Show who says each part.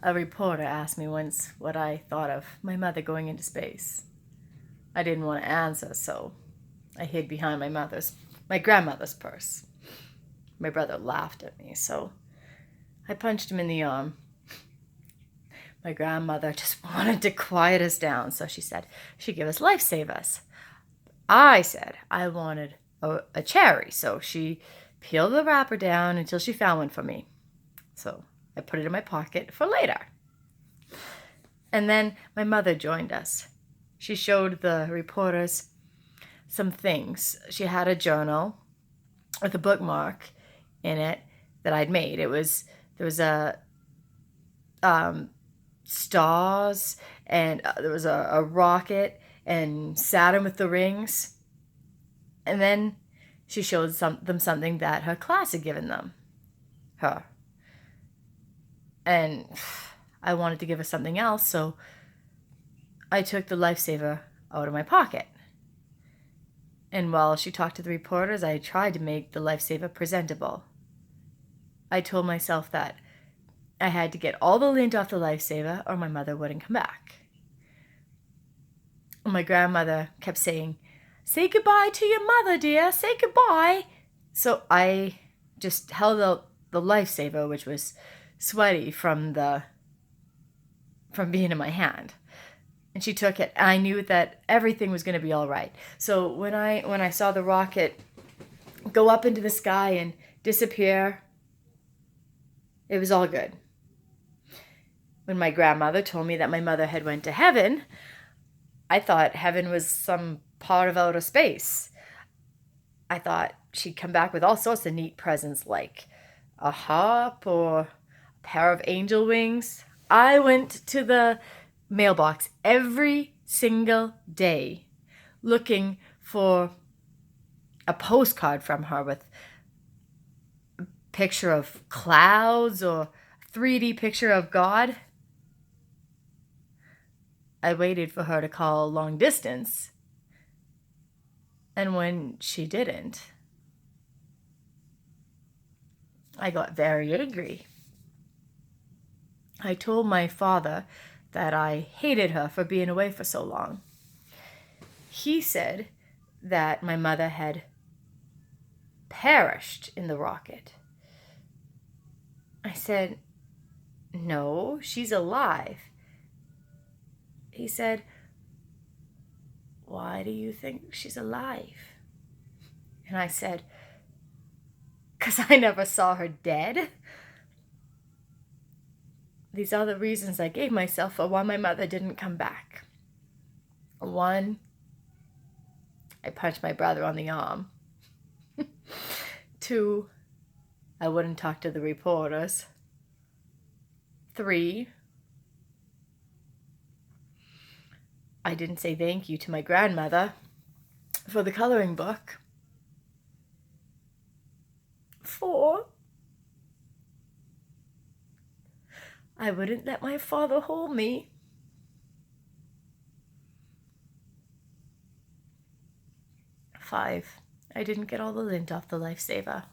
Speaker 1: A reporter asked me once what I thought of my mother going into space. I didn't want to answer, so I hid behind my grandmother's purse. My brother laughed at me, so I punched him in the arm. My grandmother just wanted to quiet us down, so she said she'd give us lifesavers. I said I wanted a cherry, so she peeled the wrapper down until she found one for me. So I put it in my pocket for later. And then my mother joined us. She showed the reporters some things. She had a journal with a bookmark in it that I'd made. There was a stars, and there was a rocket and Saturn with the rings. And then she showed them something that her class had given her. And I wanted to give her something else, so I took the lifesaver out of my pocket. And while she talked to the reporters, I tried to make the lifesaver presentable. I told myself that I had to get all the lint off the lifesaver or my mother wouldn't come back. My grandmother kept saying, "Say goodbye to your mother, dear. Say goodbye." So I just held out the lifesaver, which was sweaty from being in my hand. And she took it. I knew that everything was going to be all right. So when I saw the rocket go up into the sky and disappear, it was all good. When my grandmother told me that my mother had went to heaven, I thought heaven was some part of outer space. I thought she'd come back with all sorts of neat presents like a harp or a pair of angel wings. I went to the mailbox every single day looking for a postcard from her with a picture of clouds or a 3D picture of God. I waited for her to call long distance. And when she didn't, I got very angry. I told my father that I hated her for being away for so long. He said that my mother had perished in the rocket. I said, "No, she's alive." He said, "Why do you think she's alive?" And I said, "'Cause I never saw her dead." These are the reasons I gave myself for why my mother didn't come back. 1, I punched my brother on the arm. 2, I wouldn't talk to the reporters. 3, I didn't say thank you to my grandmother for the coloring book. 4, I wouldn't let my father hold me. 5, I didn't get all the lint off the lifesaver.